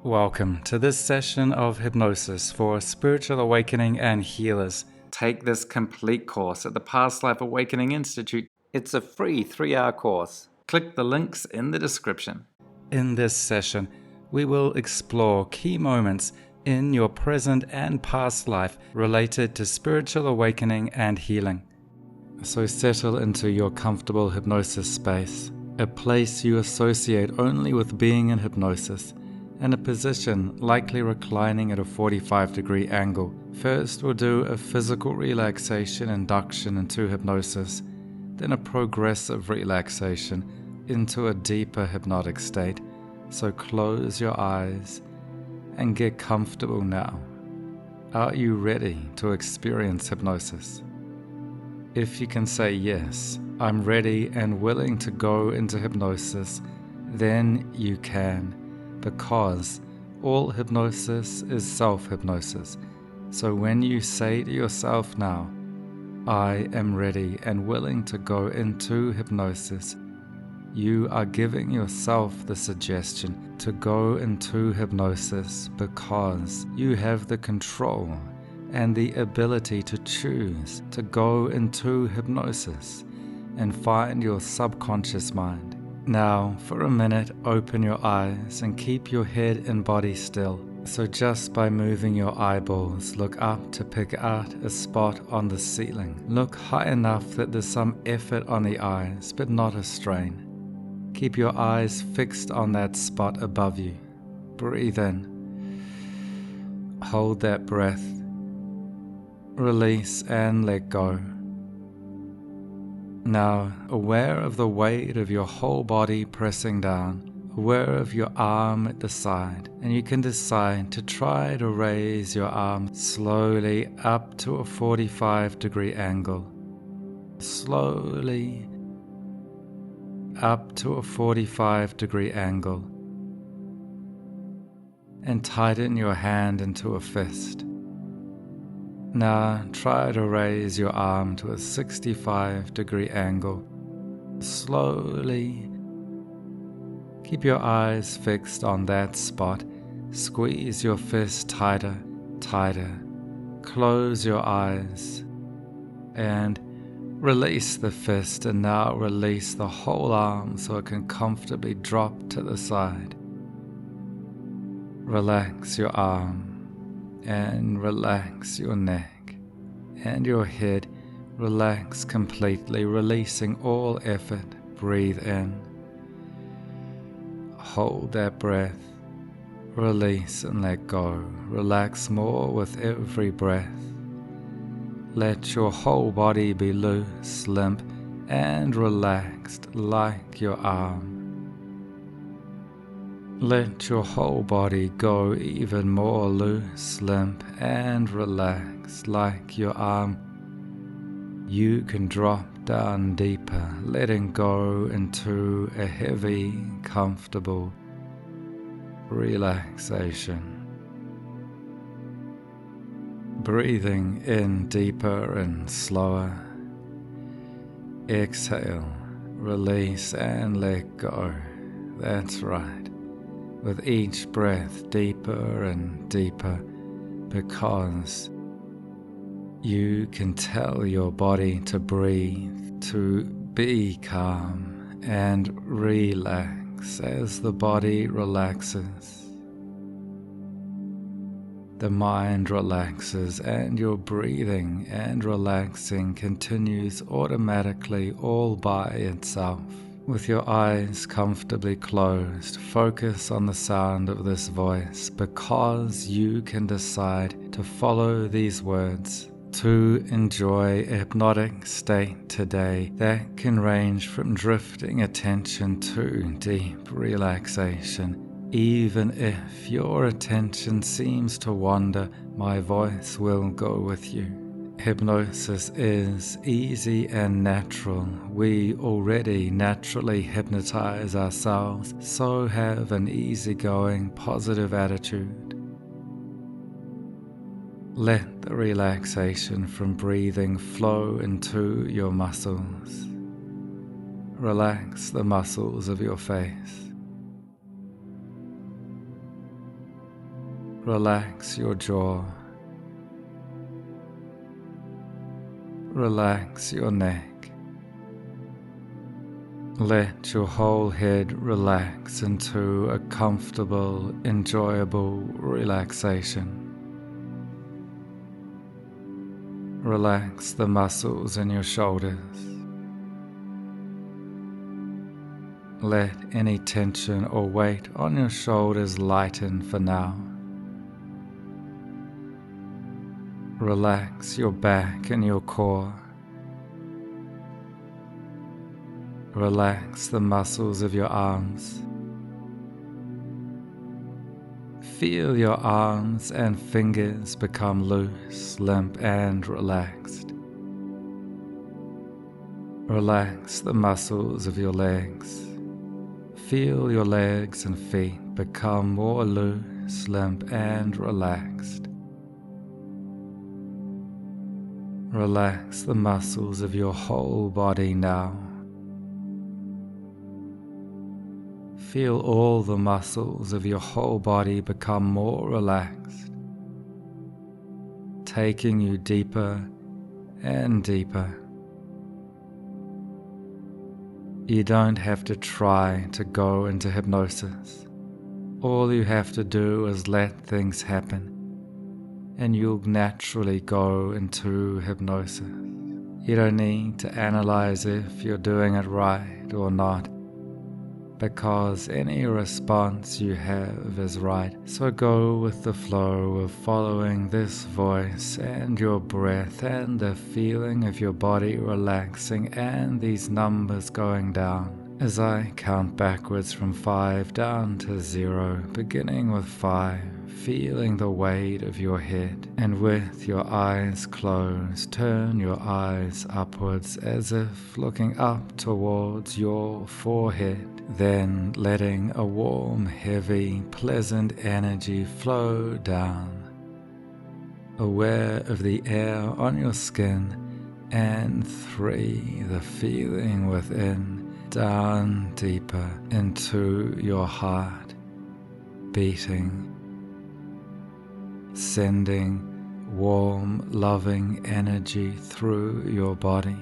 Welcome to this session of hypnosis for spiritual awakening and healers. Take this complete course at the Past Life Awakening Institute. It's a free 3-hour course. Click the links in the description. In this session, we will explore key moments in your present and past life related to spiritual awakening and healing. So settle into your comfortable hypnosis space, a place you associate only with being in hypnosis, and a position likely reclining at a 45-degree angle. First, we'll do a physical relaxation induction into hypnosis, then a progressive relaxation into a deeper hypnotic state. So close your eyes and get comfortable now. Are you ready to experience hypnosis? If you can say yes, I'm ready and willing to go into hypnosis, then you can. Because all hypnosis is self-hypnosis. So when you say to yourself now, I am ready and willing to go into hypnosis, you are giving yourself the suggestion to go into hypnosis because you have the control and the ability to choose to go into hypnosis and find your subconscious mind. Now, for a minute, open your eyes and keep your head and body still. So just by moving your eyeballs, look up to pick out a spot on the ceiling. Look high enough that there's some effort on the eyes, but not a strain. Keep your eyes fixed on that spot above you. Breathe in. Hold that breath. Release and let go. Now, aware of the weight of your whole body pressing down, aware of your arm at the side, and you can decide to try to raise your arm slowly up to a 45-degree angle. Slowly up to a 45-degree angle. And tighten your hand into a fist. Now try to raise your arm to a 65-degree angle. Slowly. Keep your eyes fixed on that spot. Squeeze your fist tighter, tighter. Close your eyes. And release the fist, and now release the whole arm so it can comfortably drop to the side. Relax your arm. And relax your neck and your head. Relax completely, releasing all effort. Breathe in. Hold that breath. Release and let go. Relax more with every breath. Let your whole body be loose, limp, and relaxed like your arm. Let your whole body go even more loose, limp, and relaxed like your arm. You can drop down deeper, letting go into a heavy, comfortable relaxation. Breathing in deeper and slower. Exhale, release, and let go. That's right. With each breath deeper and deeper, because you can tell your body to breathe, to be calm and relax. As the body relaxes, the mind relaxes, and your breathing and relaxing continues automatically all by itself. With your eyes comfortably closed, focus on the sound of this voice, because you can decide to follow these words. To enjoy a hypnotic state today that can range from drifting attention to deep relaxation. Even if your attention seems to wander, my voice will go with you. Hypnosis is easy and natural. We already naturally hypnotize ourselves, so have an easygoing, positive attitude. Let the relaxation from breathing flow into your muscles. Relax the muscles of your face. Relax your jaw. Relax your neck. Let your whole head relax into a comfortable, enjoyable relaxation. Relax the muscles in your shoulders. Let any tension or weight on your shoulders lighten for now. Relax your back and your core. Relax the muscles of your arms. Feel your arms and fingers become loose, limp, and relaxed. Relax the muscles of your legs. Feel your legs and feet become more loose, limp, and relaxed. Relax the muscles of your whole body now. Feel all the muscles of your whole body become more relaxed, taking you deeper and deeper. You don't have to try to go into hypnosis. All you have to do is let things happen, and you'll naturally go into hypnosis. You don't need to analyze if you're doing it right or not, because any response you have is right. So go with the flow of following this voice and your breath and the feeling of your body relaxing and these numbers going down. As I count backwards from 5 down to 0, beginning with 5, feeling the weight of your head, and with your eyes closed, turn your eyes upwards as if looking up towards your forehead, then letting a warm, heavy, pleasant energy flow down, aware of the air on your skin, and 3, the feeling within, down deeper into your heart, beating, sending warm, loving energy through your body,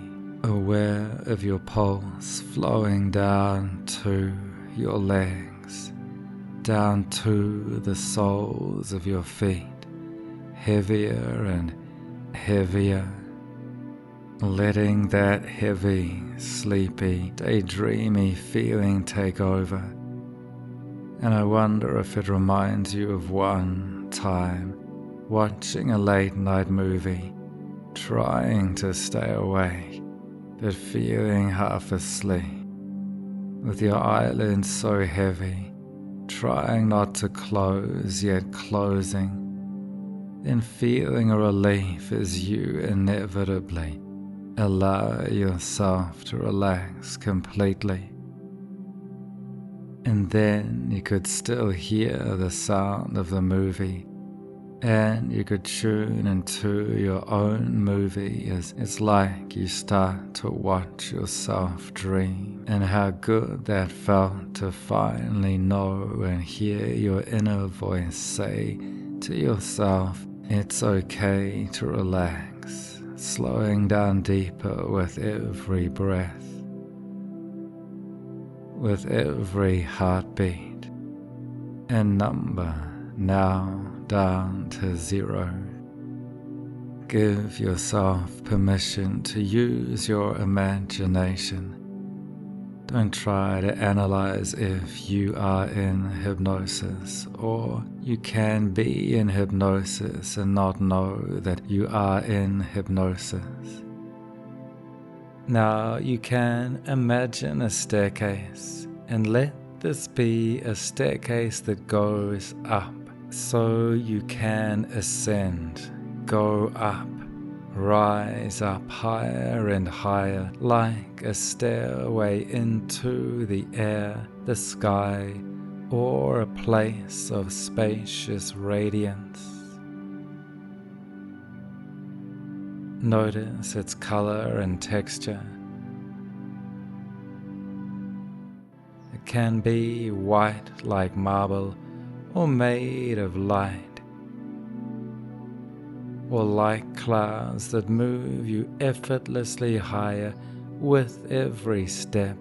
aware of your pulse flowing down to your legs, down to the soles of your feet, heavier and heavier, letting that heavy, sleepy, daydreamy feeling take over. And I wonder if it reminds you of one time watching a late night movie, trying to stay awake, but feeling half asleep, with your eyelids so heavy, trying not to close yet closing, then feeling a relief as you inevitably allow yourself to relax completely. And then you could still hear the sound of the movie, and you could tune into your own movie as it's like you start to watch yourself dream, and how good that felt to finally know and hear your inner voice say to yourself, it's okay to relax, slowing down deeper with every breath, with every heartbeat, and number now down to 0. Give yourself permission to use your imagination. Don't try to analyze if you are in hypnosis, or you can be in hypnosis and not know that you are in hypnosis. Now you can imagine a staircase, and let this be a staircase that goes up, so you can ascend, go up, rise up higher and higher, like a stairway into the air, the sky, or a place of spacious radiance. Notice its color and texture. It can be white like marble or made of light, or light clouds that move you effortlessly higher with every step.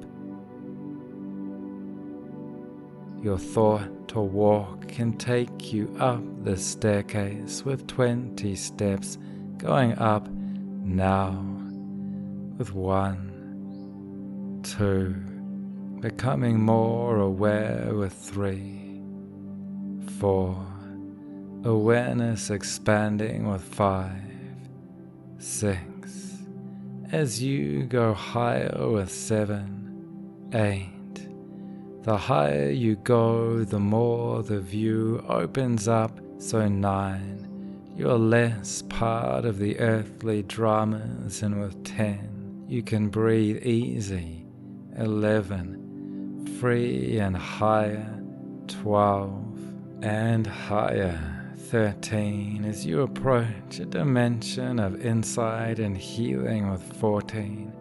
Your thought or walk can take you up the staircase with 20 steps, going up now with 1, 2, becoming more aware with 3, 4, awareness expanding with 5, 6, as you go higher with 7, 8. The higher you go, the more the view opens up, so 9, you're less part of the earthly dramas, and with 10, you can breathe easy, 11, free and higher, 12, and higher, 13, as you approach a dimension of insight and healing with 14,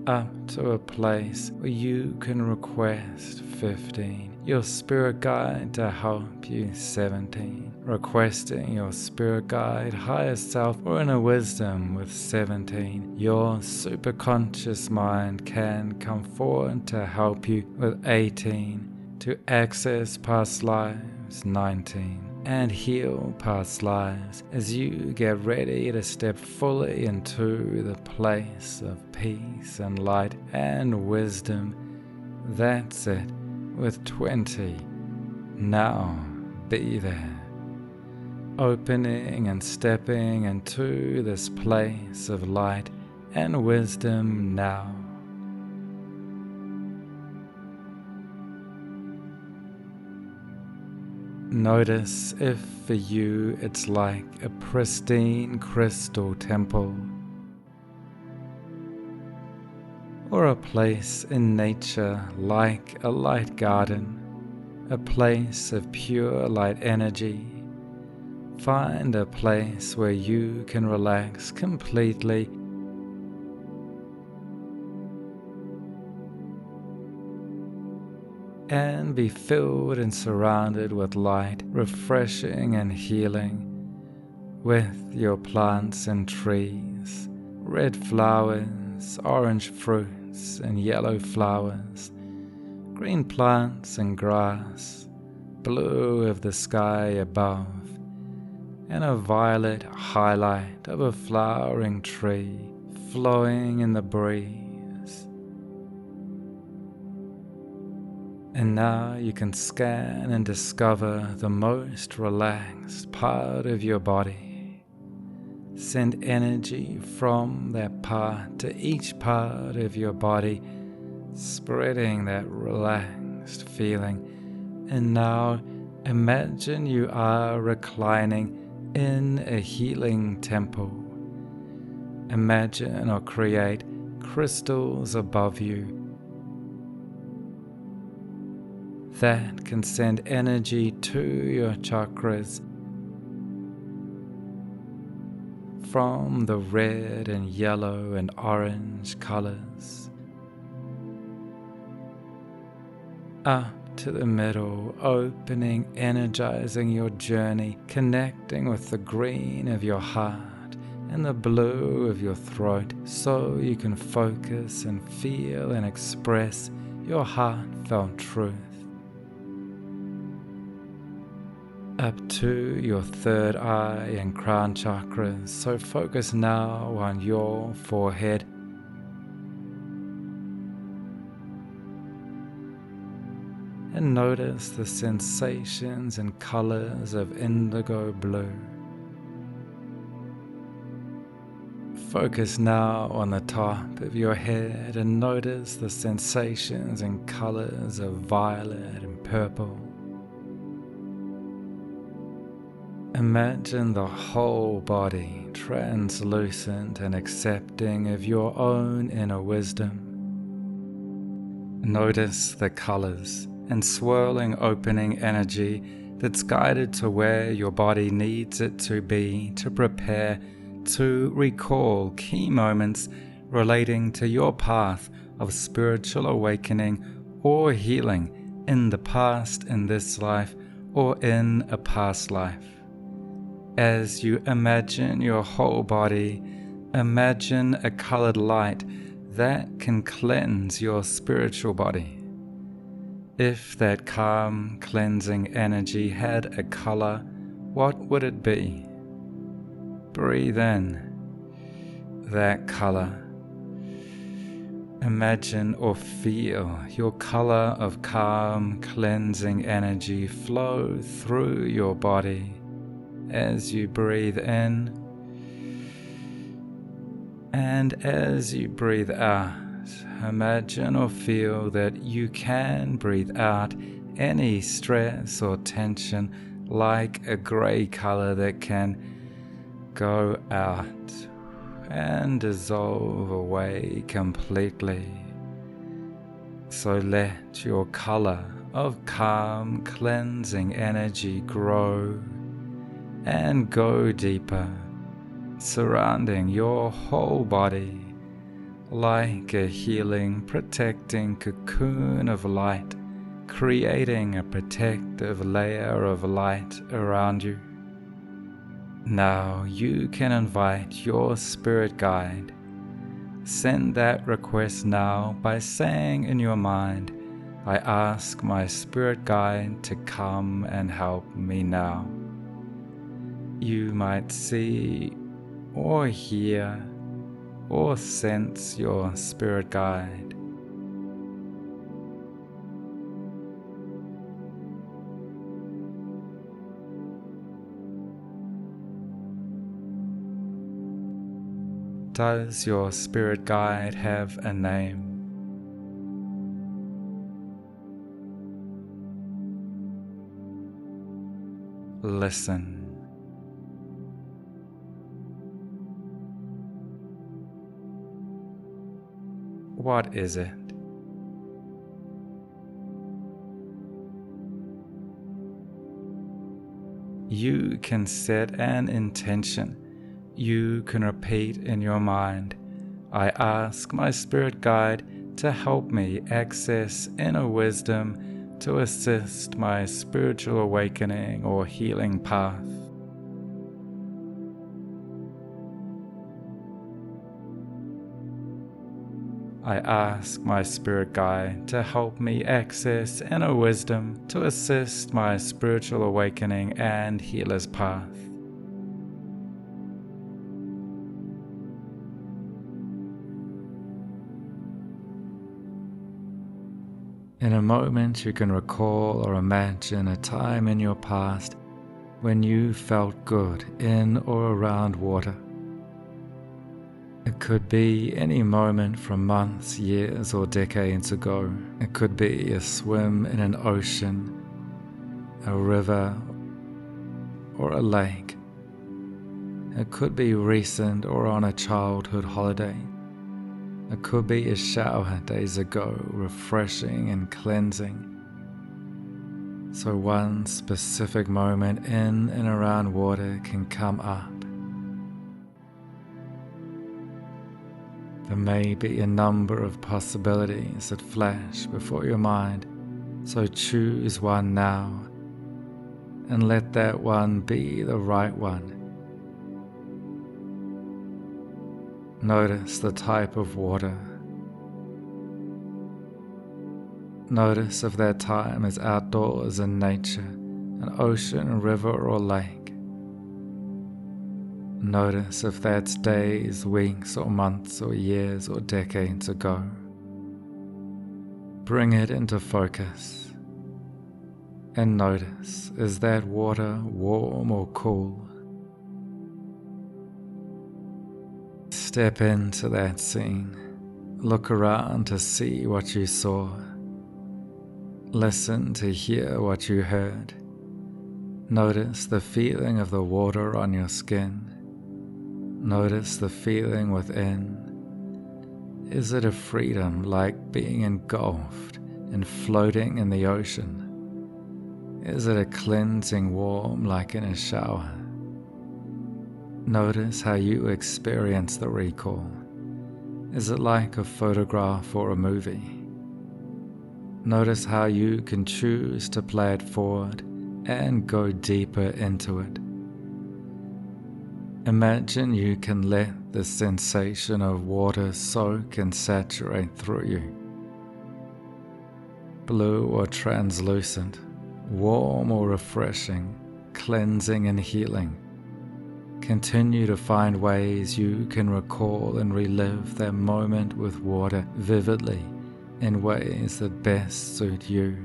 up to a place where you can request 15, your spirit guide to help you 17, requesting your spirit guide, higher self, or inner wisdom with 17, your superconscious mind can come forward to help you with 18, to access past lives 19, and heal past lives as you get ready to step fully into the place of peace and light and wisdom. That's it, with 20. Now be there, opening and stepping into this place of light and wisdom now. Notice if for you it's like a pristine crystal temple, or a place in nature like a light garden, a place of pure light energy. Find a place where you can relax completely and be filled and surrounded with light, refreshing and healing, with your plants and trees, red flowers, orange fruits and yellow flowers, green plants and grass, blue of the sky above, and a violet highlight of a flowering tree flowing in the breeze. And now you can scan and discover the most relaxed part of your body. Send energy from that part to each part of your body, spreading that relaxed feeling. And now imagine you are reclining in a healing temple. Imagine or create crystals above you that can send energy to your chakras from the red and yellow and orange colors up to the middle, opening, energizing your journey, connecting with the green of your heart and the blue of your throat, so you can focus and feel and express your heartfelt truth. Up to your third eye and crown chakras, so focus now on your forehead. And notice the sensations and colors of indigo blue. Focus now on the top of your head and notice the sensations and colors of violet and purple. Imagine the whole body translucent and accepting of your own inner wisdom. Notice the colors and swirling opening energy that's guided to where your body needs it to be to prepare to recall key moments relating to your path of spiritual awakening or healing in the past, in this life, or in a past life. As you imagine your whole body, imagine a colored light that can cleanse your spiritual body. If that calm, cleansing energy had a color, what would it be? Breathe in that color. Imagine or feel your color of calm, cleansing energy flow through your body as you breathe in, and as you breathe out. Imagine or feel that you can breathe out any stress or tension like a gray color that can go out and dissolve away completely. So let your color of calm, cleansing energy grow and go deeper, surrounding your whole body like a healing, protecting cocoon of light, creating a protective layer of light around you. Now you can invite your spirit guide. Send that request now by saying in your mind, I ask my spirit guide to come and help me now. You might see or hear or sense your spirit guide. Does your spirit guide have a name? Listen. What is it? You can set an intention. You can repeat in your mind, I ask my spirit guide to help me access inner wisdom to assist my spiritual awakening or healing path. I ask my spirit guide to help me access inner wisdom to assist my spiritual awakening and healer's path. In a moment, you can recall or imagine a time in your past when you felt good in or around water. It could be any moment from months, years, or decades ago. It could be a swim in an ocean, a river, or a lake. It could be recent or on a childhood holiday. It could be a shower days ago, refreshing and cleansing. So one specific moment in and around water can come up. There may be a number of possibilities that flash before your mind, so choose one now and let that one be the right one. Notice the type of water. Notice if that time is outdoors in nature, an ocean, river, or lake. Notice if that's days, weeks, or months, or years, or decades ago. Bring it into focus. And notice, is that water warm or cool? Step into that scene. Look around to see what you saw. Listen to hear what you heard. Notice the feeling of the water on your skin. Notice the feeling within. Is it a freedom like being engulfed and floating in the ocean? Is it a cleansing warm like in a shower? Notice how you experience the recall. Is it like a photograph or a movie? Notice how you can choose to play it forward and go deeper into it. Imagine you can let the sensation of water soak and saturate through you. Blue or translucent, warm or refreshing, cleansing and healing. Continue to find ways you can recall and relive that moment with water vividly in ways that best suit you.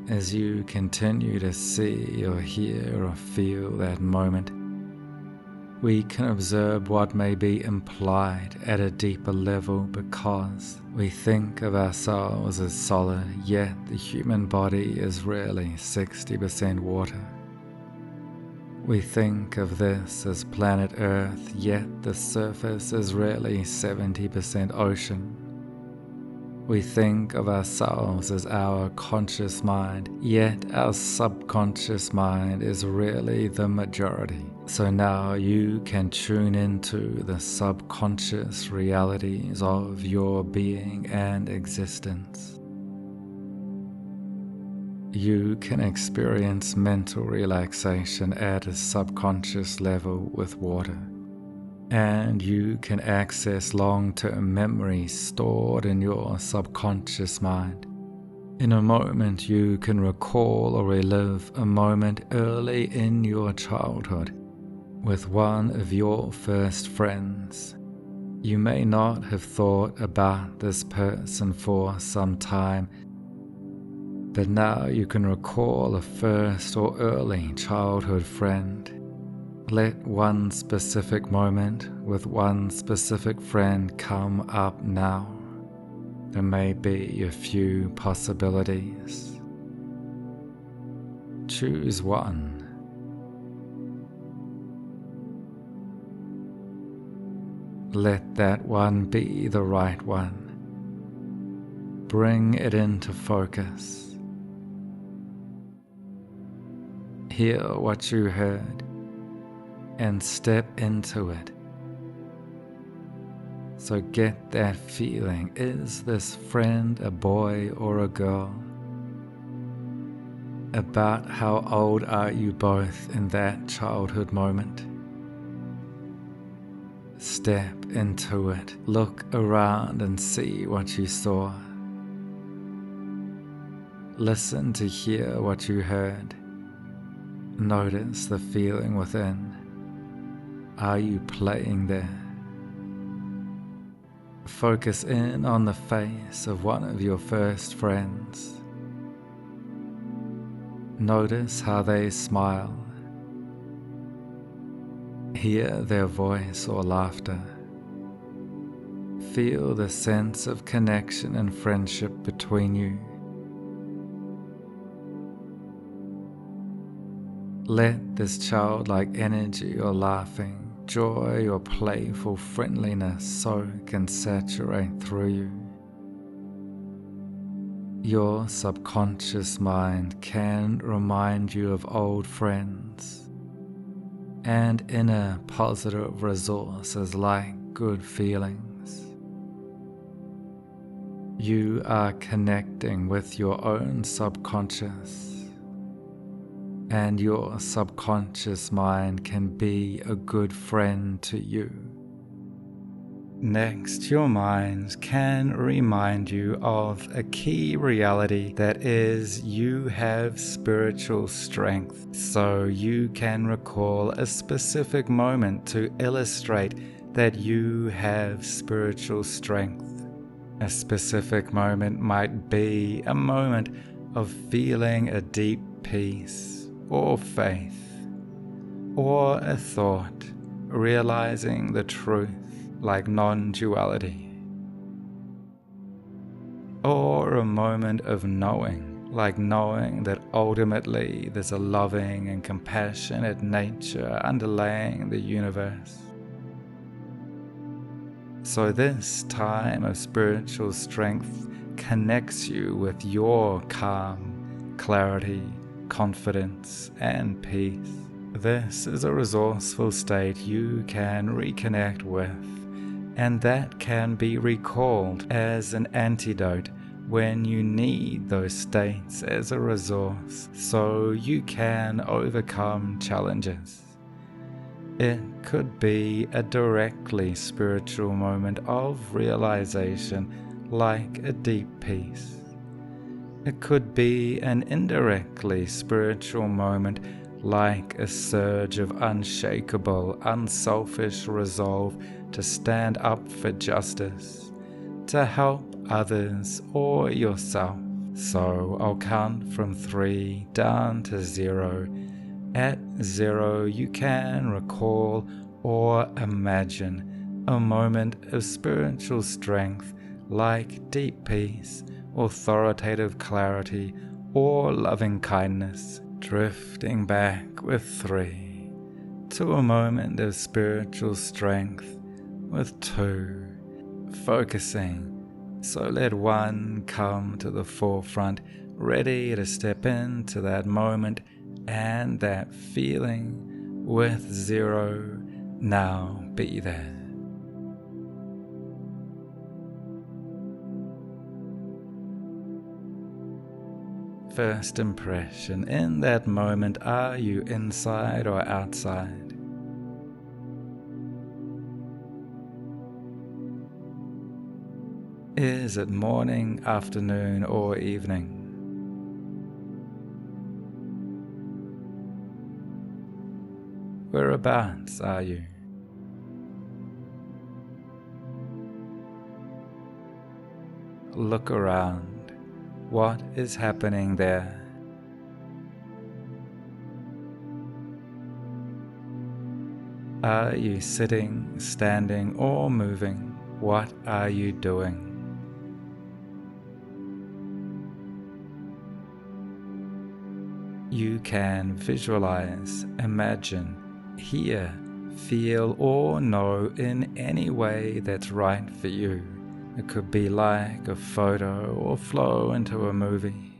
As you continue to see or hear or feel that moment, we can observe what may be implied at a deeper level because we think of ourselves as solid, yet the human body is really 60% water. We think of this as planet Earth, yet the surface is really 70% ocean. We think of ourselves as our conscious mind, yet our subconscious mind is really the majority. So now you can tune into the subconscious realities of your being and existence. You can experience mental relaxation at a subconscious level with water. And you can access long-term memories stored in your subconscious mind. In a moment, you can recall or relive a moment early in your childhood with one of your first friends. You may not have thought about this person for some time, but now you can recall a first or early childhood friend. Let one specific moment with one specific friend come up now. There may be a few possibilities. Choose one. Let that one be the right one. Bring it into focus. Hear what you heard and step into it. So get that feeling. Is this friend a boy or a girl? About how old are you both in that childhood moment? Step into it. Look around and see what you saw. Listen to hear what you heard. Notice the feeling within. Are you playing there? Focus in on the face of one of your first friends. Notice how they smile. Hear their voice or laughter. Feel the sense of connection and friendship between you. Let this childlike energy or laughing, joy or playful friendliness soak and saturate through you. Your subconscious mind can remind you of old friends and inner positive resources like good feelings. You are connecting with your own subconscious, and your subconscious mind can be a good friend to you. Next, your mind can remind you of a key reality that is you have spiritual strength. So you can recall a specific moment to illustrate that you have spiritual strength. A specific moment might be a moment of feeling a deep peace or faith, or a thought, realizing the truth like non-duality, or a moment of knowing, like knowing that ultimately there's a loving and compassionate nature underlying the universe. So this time of spiritual strength connects you with your calm, clarity, confidence, and peace. This is a resourceful state you can reconnect with, and that can be recalled as an antidote when you need those states as a resource so you can overcome challenges. It could be a directly spiritual moment of realization, like a deep peace. It could be an indirectly spiritual moment, like a surge of unshakable, unselfish resolve to stand up for justice, to help others or yourself. So I'll count from 3 down to 0. At 0, you can recall or imagine a moment of spiritual strength, like deep peace, authoritative clarity, or loving kindness, drifting back with 3 to a moment of spiritual strength with 2, focusing. So let 1 come to the forefront, ready to step into that moment and that feeling with 0. Now be there. First impression, in that moment, are you inside or outside? Is it morning, afternoon, or evening? Whereabouts are you? Look around. What is happening there? Are you sitting, standing, or moving? What are you doing? You can visualize, imagine, hear, feel, or know in any way that's right for you. It could be like a photo or flow into a movie.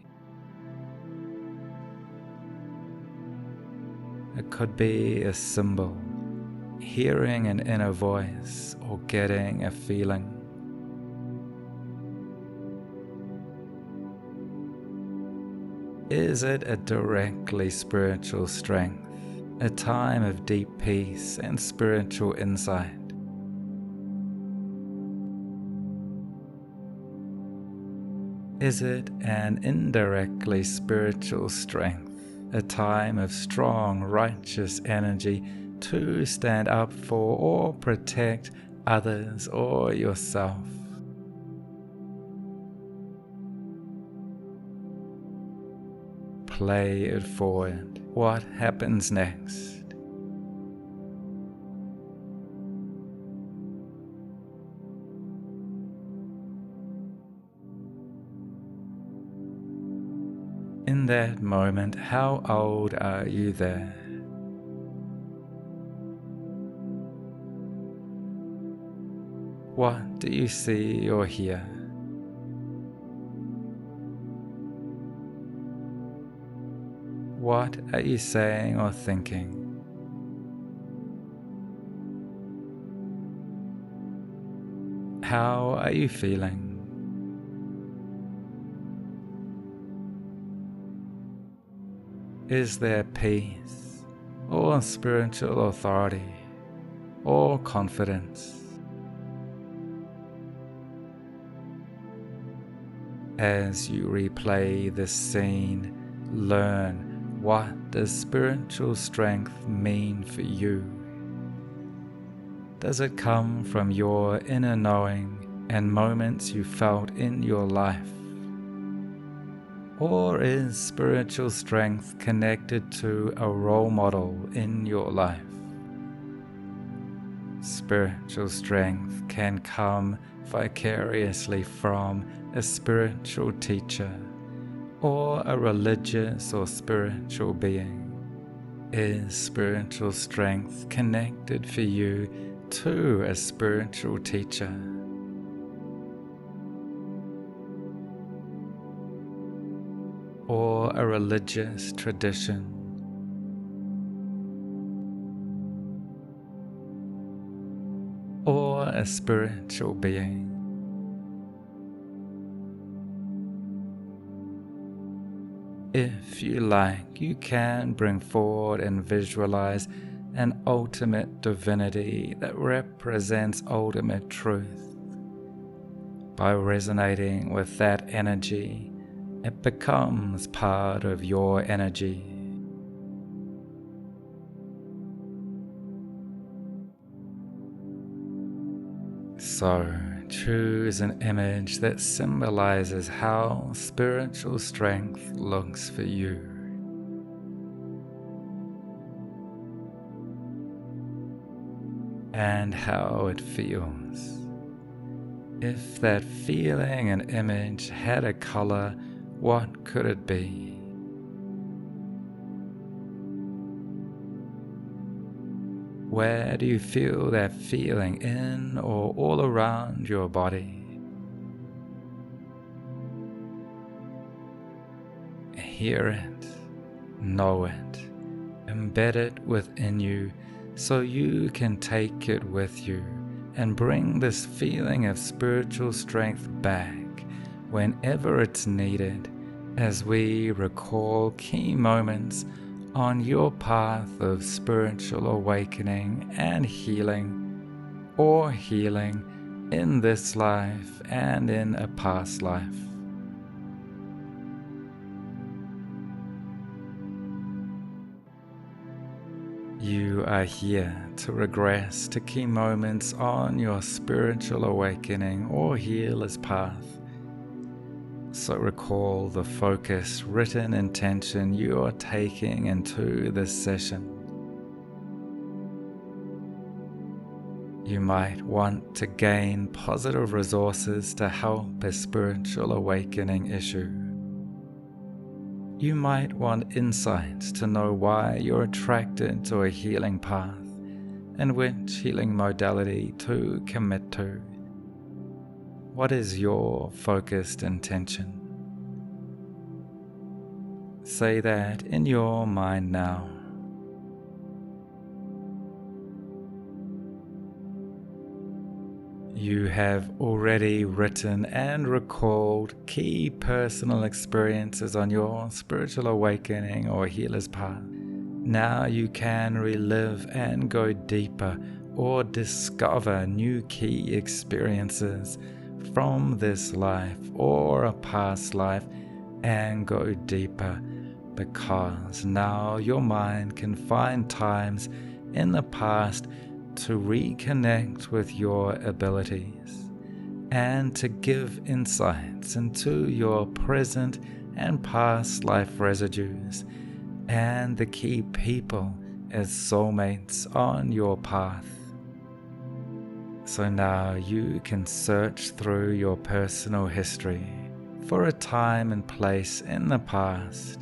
It could be a symbol, hearing an inner voice, or getting a feeling. Is it a directly spiritual strength, a time of deep peace and spiritual insight? Is it an indirectly spiritual strength, a time of strong, righteous energy to stand up for or protect others or yourself? Play it forward. What happens next? In that moment, how old are you there? What do you see or hear? What are you saying or thinking? How are you feeling? Is there peace, or spiritual authority, or confidence? As you replay this scene, learn, what does spiritual strength mean for you? Does it come from your inner knowing and moments you felt in your life? Or is spiritual strength connected to a role model in your life? Spiritual strength can come vicariously from a spiritual teacher or a religious or spiritual being. Is spiritual strength connected for you to a spiritual teacher? Or a religious tradition? Or a spiritual being? If you like, you can bring forward and visualize an ultimate divinity that represents ultimate truth. By resonating with that energy, it becomes part of your energy. So, choose an image that symbolizes how spiritual strength looks for you. And how it feels. If that feeling and image had a color, what could it be? Where do you feel that feeling in or all around your body? Hear it, know it, embed it within you so you can take it with you and bring this feeling of spiritual strength back whenever it's needed as we recall key moments on your path of spiritual awakening and healing, or healing in this life and in a past life. You are here to regress to key moments on your spiritual awakening or healer's path. So recall the focused written intention you are taking into this session. You might want to gain positive resources to help a spiritual awakening issue. You might want insights to know why you're attracted to a healing path and which healing modality to commit to. What is your focused intention? Say that in your mind now. You have already written and recalled key personal experiences on your spiritual awakening or healer's path. Now you can relive and go deeper or discover new key experiences from this life or a past life and go deeper, because now your mind can find times in the past to reconnect with your abilities and to give insights into your present and past life residues and the key people as soulmates on your path. So now you can search through your personal history for a time and place in the past,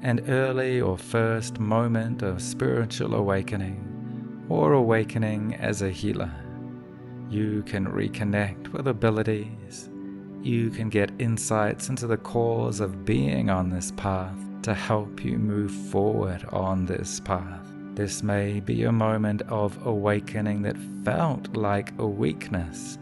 an early or first moment of spiritual awakening or awakening as a healer. You can reconnect with abilities. You can get insights into the cause of being on this path to help you move forward on this path. This may be a moment of awakening that felt like a weakness,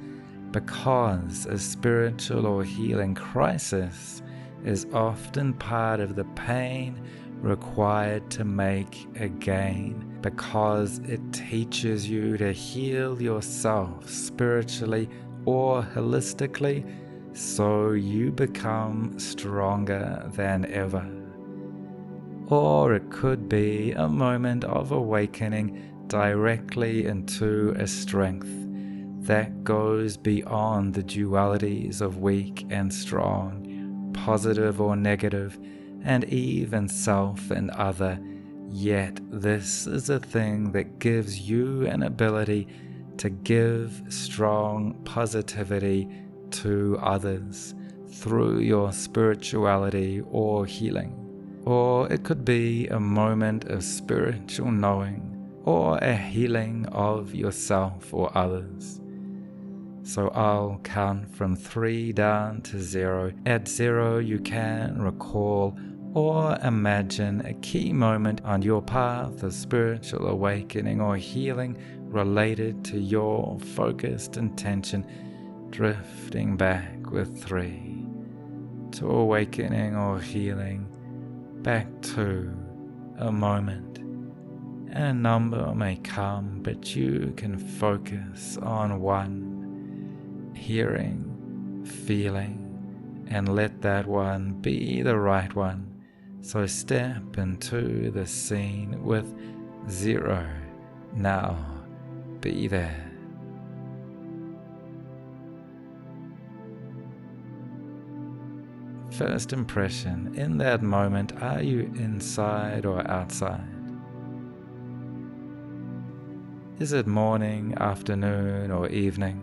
because a spiritual or healing crisis is often part of the pain required to make a gain, because it teaches you to heal yourself spiritually or holistically so you become stronger than ever. Or it could be a moment of awakening directly into a strength that goes beyond the dualities of weak and strong, positive or negative, and even self and other. Yet this is a thing that gives you an ability to give strong positivity to others through your spirituality or healing. Or it could be a moment of spiritual knowing or a healing of yourself or others. So I'll count from 3 down to 0. At 0 you can recall or imagine a key moment on your path of spiritual awakening or healing related to your focused intention, drifting back with 3 to awakening or healing, back to a moment and a number may come, but you can focus on one, hearing, feeling, and let that one be the right one. So step into the scene with 0. Now, be there. First impression, in that moment, are you inside or outside? Is it morning, afternoon, or evening?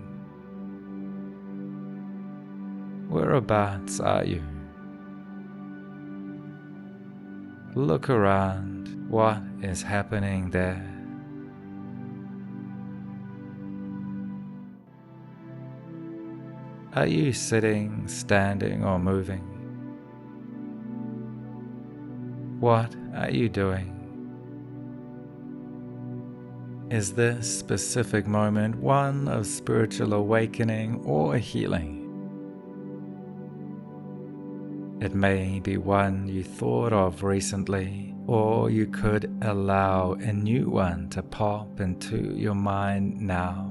Whereabouts are you? Look around. What is happening there? Are you sitting, standing, or moving? What are you doing? Is this specific moment one of spiritual awakening or healing? It may be one you thought of recently, or you could allow a new one to pop into your mind now.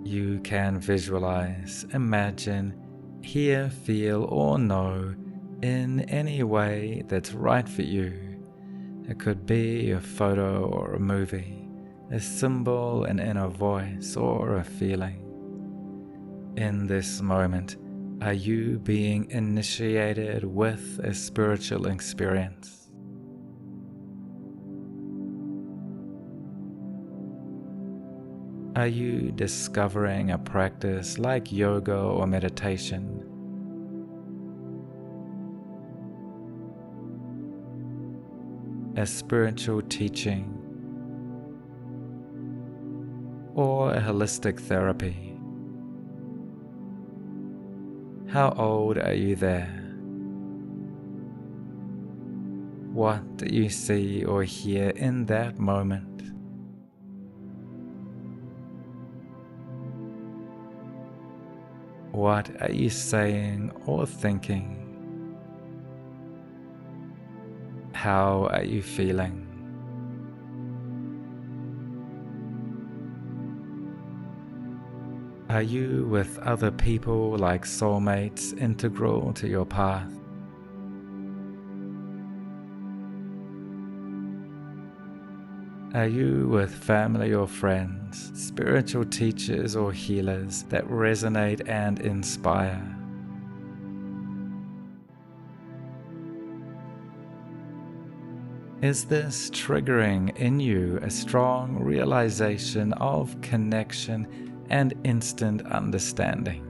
You can visualize, imagine, hear, feel, or know in any way that's right for you. It could be a photo or a movie, a symbol, an inner voice, or a feeling. In this moment, are you being initiated with a spiritual experience? Are you discovering a practice like yoga or meditation? A spiritual teaching? Or a holistic therapy? How old are you there? What do you see or hear in that moment? What are you saying or thinking? How are you feeling? Are you with other people like soulmates integral to your path? Are you with family or friends, spiritual teachers or healers that resonate and inspire? Is this triggering in you a strong realization of connection and instant understanding?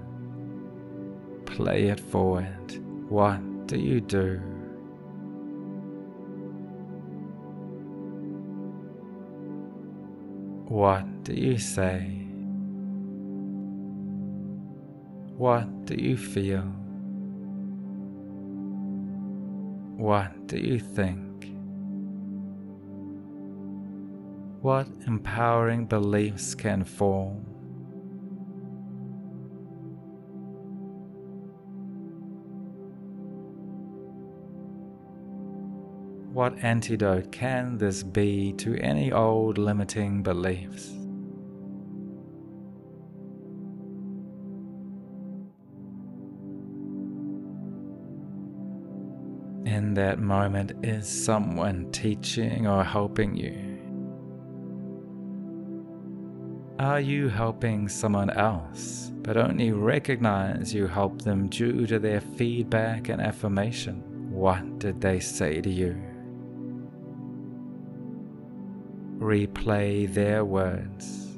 Play it forward. What do you do? What do you say? What do you feel? What do you think? What empowering beliefs can form? What antidote can this be to any old limiting beliefs? In that moment, is someone teaching or helping you? Are you helping someone else, but only recognize you help them due to their feedback and affirmation? What did they say to you? Replay their words.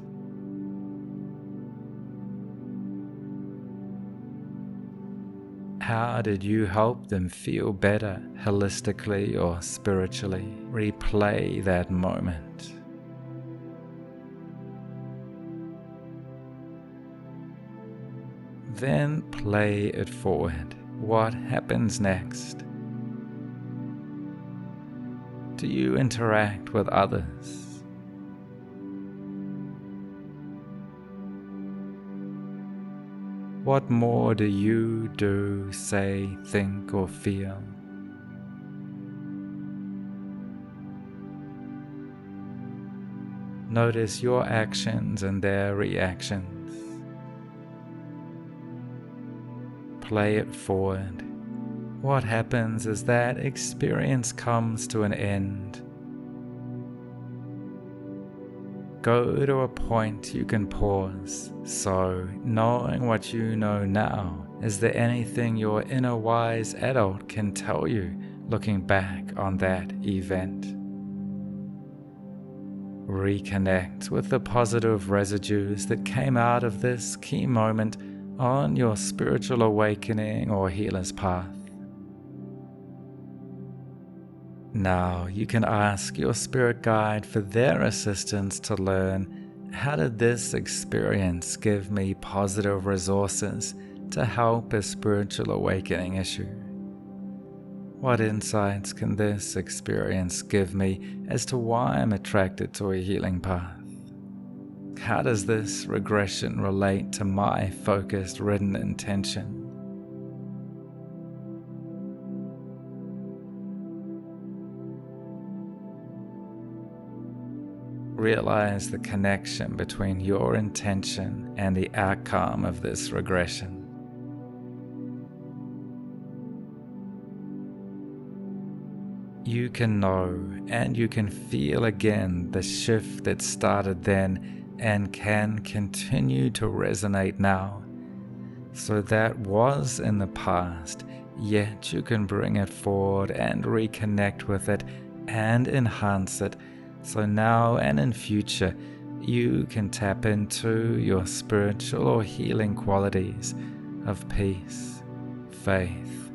How did you help them feel better, holistically or spiritually? Replay that moment. Then play it forward. What happens next? Do you interact with others? What more do you do, say, think, or feel? Notice your actions and their reactions. Play it forward. What happens as that experience comes to an end? Go to a point you can pause. So, knowing what you know now, is there anything your inner wise adult can tell you looking back on that event? Reconnect with the positive residues that came out of this key moment on your spiritual awakening or healer's path. Now you can ask your spirit guide for their assistance to learn, how did this experience give me positive resources to help a spiritual awakening issue? What insights can this experience give me as to why I'm attracted to a healing path? How does this regression relate to my focused written intention? Realize the connection between your intention and the outcome of this regression. You can know and you can feel again the shift that started then and can continue to resonate now. So that was in the past, yet you can bring it forward and reconnect with it and enhance it. So now and in future, you can tap into your spiritual or healing qualities of peace, faith,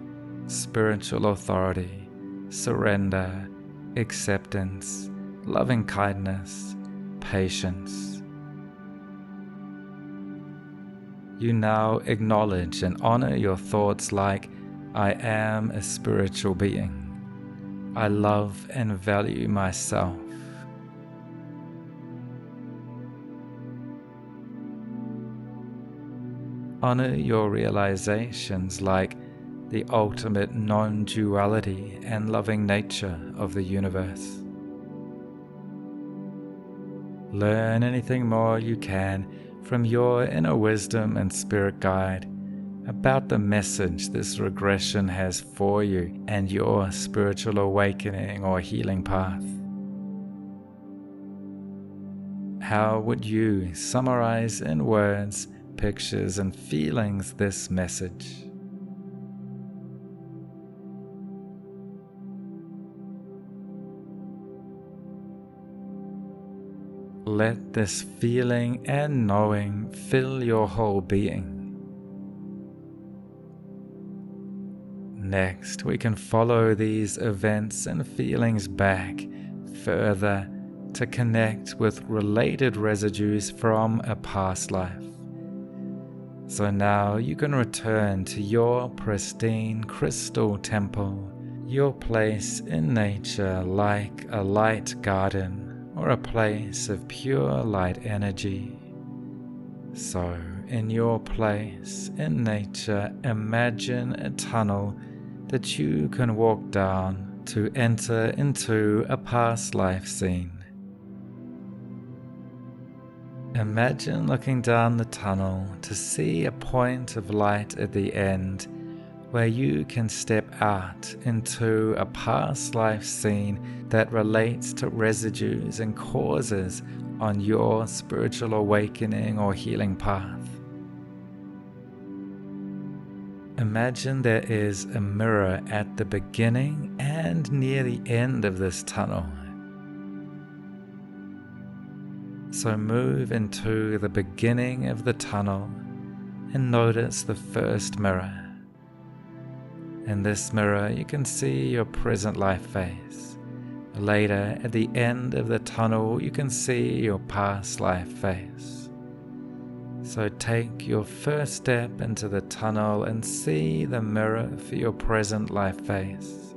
spiritual authority, surrender, acceptance, loving kindness, patience. You now acknowledge and honor your thoughts like, I am a spiritual being. I love and value myself. Honor your realizations like the ultimate non-duality and loving nature of the universe. Learn anything more you can from your inner wisdom and spirit guide about the message this regression has for you and your spiritual awakening or healing path. How would you summarize in words, pictures, and feelings this message? Let this feeling and knowing fill your whole being. Next, we can follow these events and feelings back further to connect with related residues from a past life. So now you can return to your pristine crystal temple, your place in nature like a light garden or a place of pure light energy. So, in your place in nature, imagine a tunnel that you can walk down to enter into a past life scene. Imagine looking down the tunnel to see a point of light at the end where you can step out into a past life scene that relates to residues and causes on your spiritual awakening or healing path. Imagine there is a mirror at the beginning and near the end of this tunnel. So move into the beginning of the tunnel and notice the first mirror. In this mirror, you can see your present life face. Later, at the end of the tunnel, you can see your past life face. So take your first step into the tunnel and see the mirror for your present life face.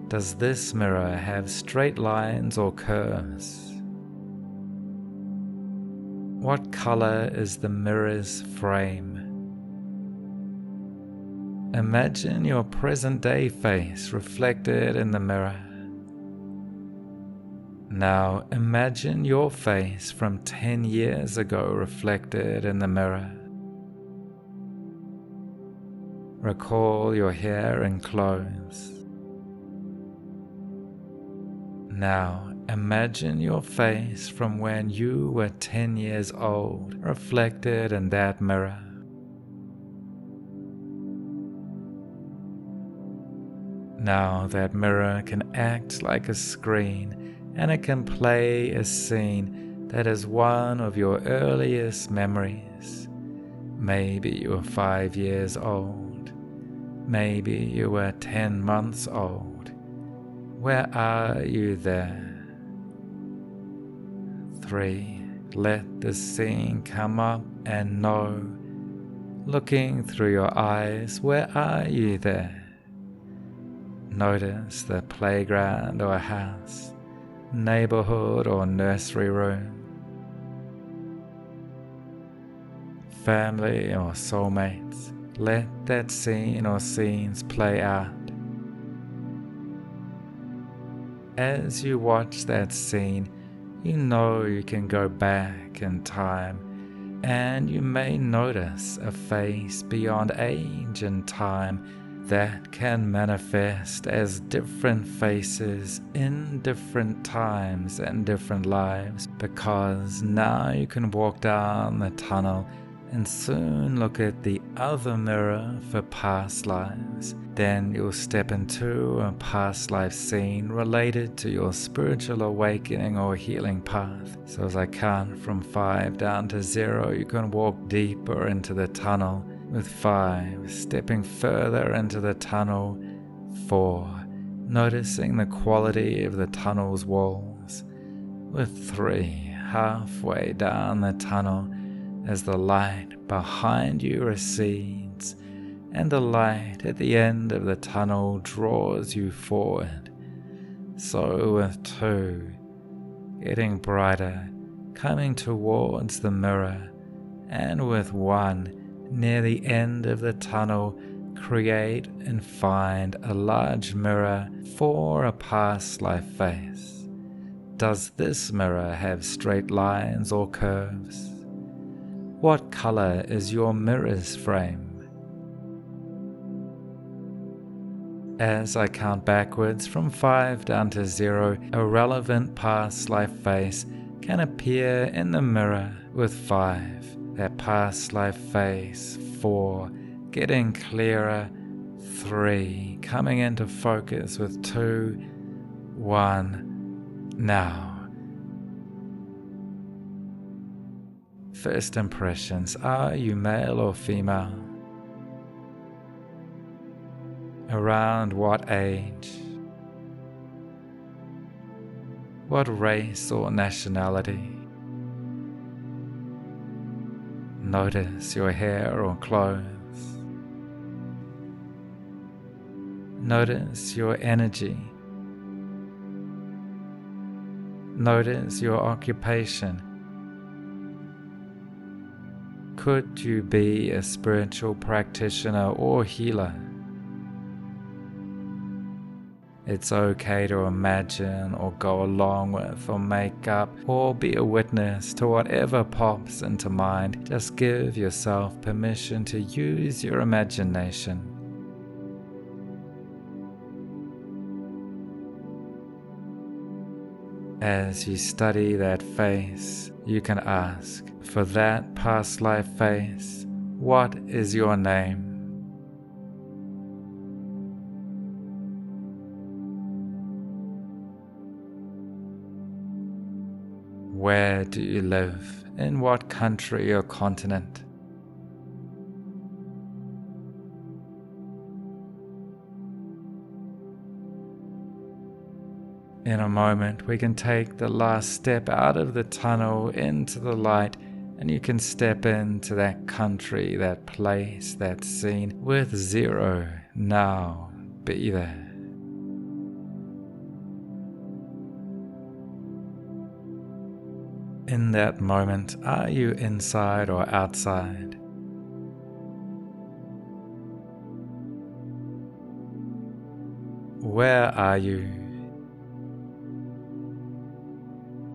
Does this mirror have straight lines or curves? What color is the mirror's frame? Imagine your present-day face reflected in the mirror. Now imagine your face from 10 years ago reflected in the mirror. Recall your hair and clothes. Now imagine your face from when you were 10 years old reflected in that mirror. Now that mirror can act like a screen, and it can play a scene that is one of your earliest memories. Maybe you were 5 years old. Maybe you were 10 months old. Where are you there? 3. Let the scene come up and know. Looking through your eyes, where are you there? Notice the playground or house, neighborhood or nursery room, family or soulmates. Let that scene or scenes play out. As you watch that scene, you know you can go back in time, and you may notice a face beyond age and time that can manifest as different faces in different times and different lives, because now you can walk down the tunnel and soon look at the other mirror for past lives. Then you'll step into a past life scene related to your spiritual awakening or healing path. So as I count from 5 down to 0, you can walk deeper into the tunnel. With 5, stepping further into the tunnel. 4, noticing the quality of the tunnel's walls. With 3, halfway down the tunnel, as the light behind you recedes, and the light at the end of the tunnel draws you forward. So with 2, getting brighter, coming towards the mirror, and with 1, near the end of the tunnel, create and find a large mirror for a past life face. Does this mirror have straight lines or curves? What color is your mirror's frame? As I count backwards from 5 down to 0, a relevant past life face can appear in the mirror. With 5, that past life face. 4, getting clearer. 3, coming into focus with 2, 1, now. First impressions, are you male or female? Around what age? What race or nationality? Notice your hair or clothes. Notice your energy. Notice your occupation. Could you be a spiritual practitioner or healer? It's okay to imagine or go along with or make up or be a witness to whatever pops into mind. Just give yourself permission to use your imagination. As you study that face, you can ask, for that past life face, what is your name? Where do you live? In what country or continent? In a moment, we can take the last step out of the tunnel into the light, and you can step into that country, that place, that scene with 0. Now, be there. In that moment, are you inside or outside? Where are you?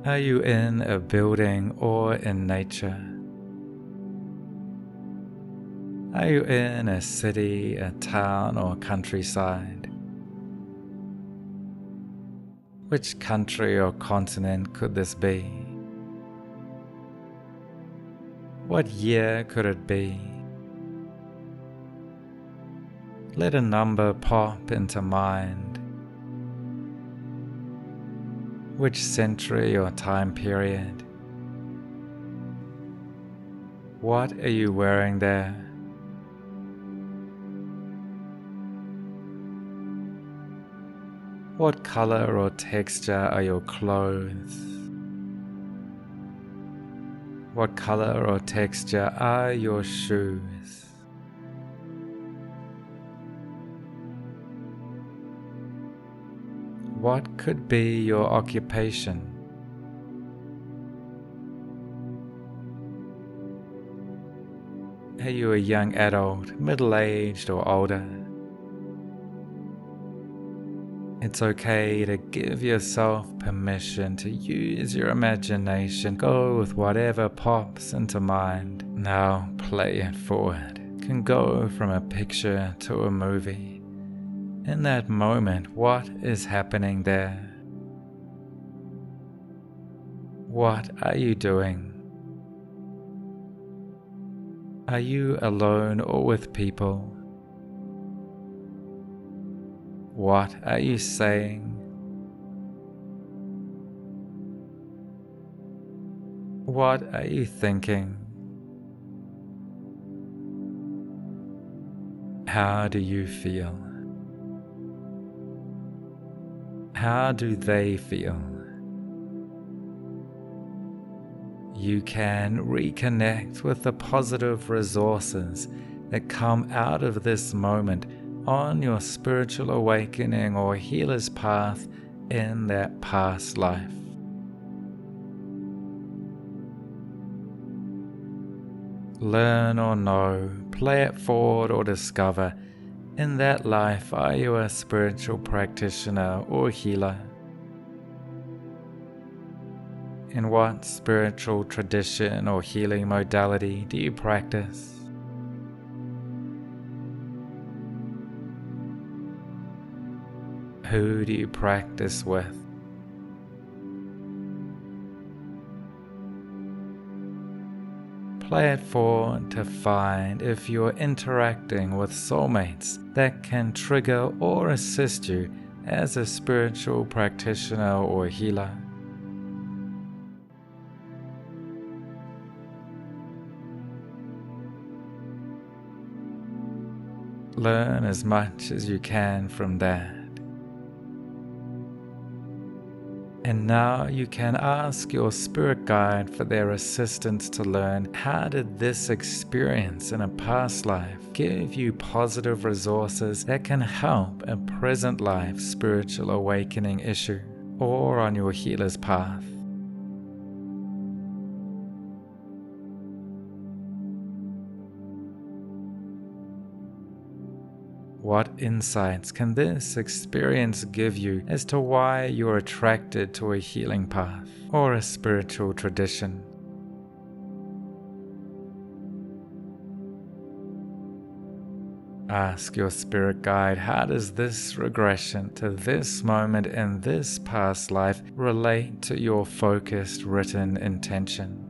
Are you in a building or in nature? Are you in a city, a town, or countryside? Which country or continent could this be? What year could it be? Let a number pop into mind. Which century or time period? What are you wearing there? What color or texture are your clothes? What color or texture are your shoes? What could be your occupation? Are you a young adult, middle-aged, or older? It's okay to give yourself permission to use your imagination. Go with whatever pops into mind. Now play it forward. Can go from a picture to a movie. In that moment, what is happening there? What are you doing? Are you alone or with people? What are you saying? What are you thinking? How do you feel? How do they feel? You can reconnect with the positive resources that come out of this moment on your spiritual awakening or healer's path in that past life. Learn or know, play it forward or discover, in that life are you a spiritual practitioner or healer? In what spiritual tradition or healing modality do you practice? Who do you practice with? Play it forward to find if you're interacting with soulmates that can trigger or assist you as a spiritual practitioner or healer. Learn as much as you can from that. And now you can ask your spirit guide for their assistance to learn, how did this experience in a past life give you positive resources that can help a present life spiritual awakening issue or on your healer's path? What insights can this experience give you as to why you're attracted to a healing path or a spiritual tradition? Ask your spirit guide, how does this regression to this moment in this past life relate to your focused written intention?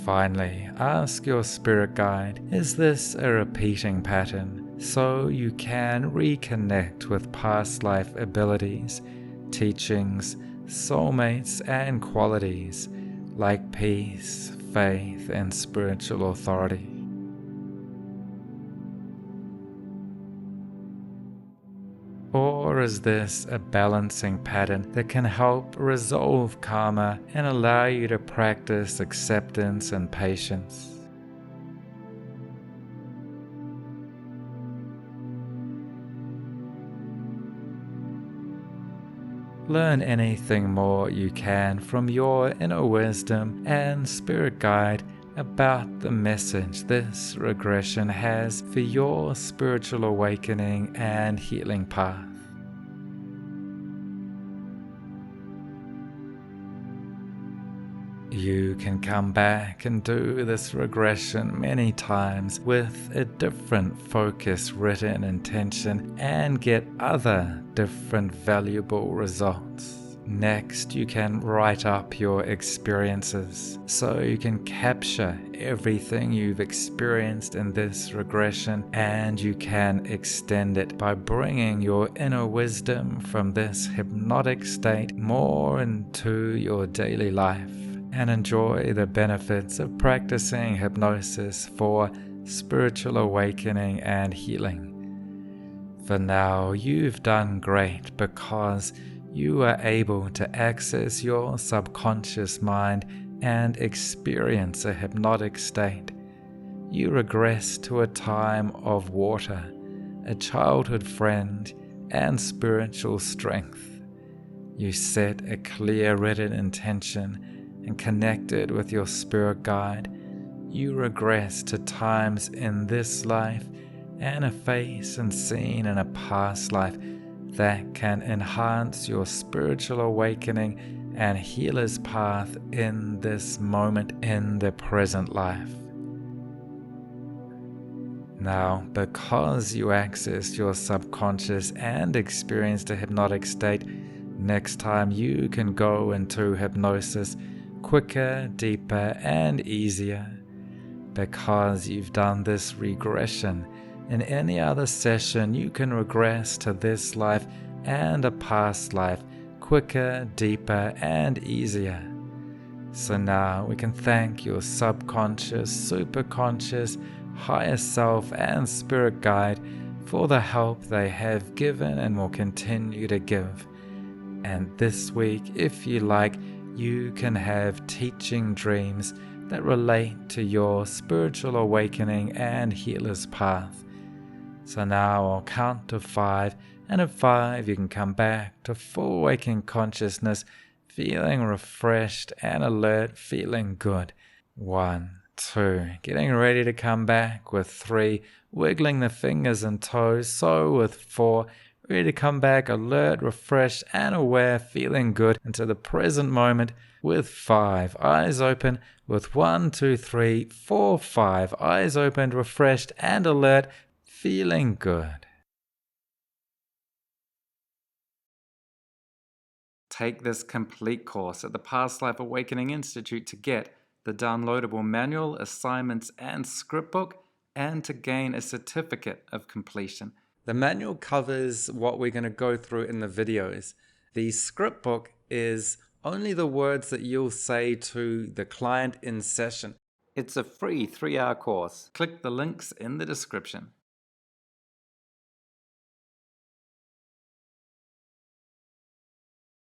Finally, ask your spirit guide, is this a repeating pattern so you can reconnect with past life abilities, teachings, soulmates, and qualities like peace, faith, and spiritual authority? Or is this a balancing pattern that can help resolve karma and allow you to practice acceptance and patience? Learn anything more you can from your inner wisdom and spirit guide about the message this regression has for your spiritual awakening and healing path. You can come back and do this regression many times with a different focus, written intention, and get other different valuable results. Next, you can write up your experiences so you can capture everything you've experienced in this regression, and you can extend it by bringing your inner wisdom from this hypnotic state more into your daily life, and enjoy the benefits of practicing hypnosis for spiritual awakening and healing. For now, you've done great because you are able to access your subconscious mind and experience a hypnotic state. You regress to a time of water, a childhood friend, and spiritual strength. You set a clear written intention and connected with your spirit guide. You regress to times in this life and a phase and scene in a past life that can enhance your spiritual awakening and healer's path in this moment in the present life. Now, because you accessed your subconscious and experienced a hypnotic state, next time you can go into hypnosis quicker, deeper, and easier. Because you've done this regression, in any other session you can regress to this life and a past life quicker, deeper, and easier. So now we can thank your subconscious, superconscious, higher self, and spirit guide for the help they have given and will continue to give. And this week, if you like, you can have teaching dreams that relate to your spiritual awakening and healer's path. So now I'll count to 5, and at 5 you can come back to full waking consciousness, feeling refreshed and alert, feeling good. 1, 2, getting ready to come back with 3, wiggling the fingers and toes. So with 4, ready to come back alert, refreshed, and aware, feeling good into the present moment with 5, eyes open with 1, 2, 3, 4, 5, eyes opened, refreshed, and alert, feeling good. Take this complete course at the Past Life Awakening Institute to get the downloadable manual, assignments, and script book, and to gain a certificate of completion. The manual covers what we're going to go through in the videos. The script book is only the words that you'll say to the client in session. It's a free 3-hour course. Click the links in the description.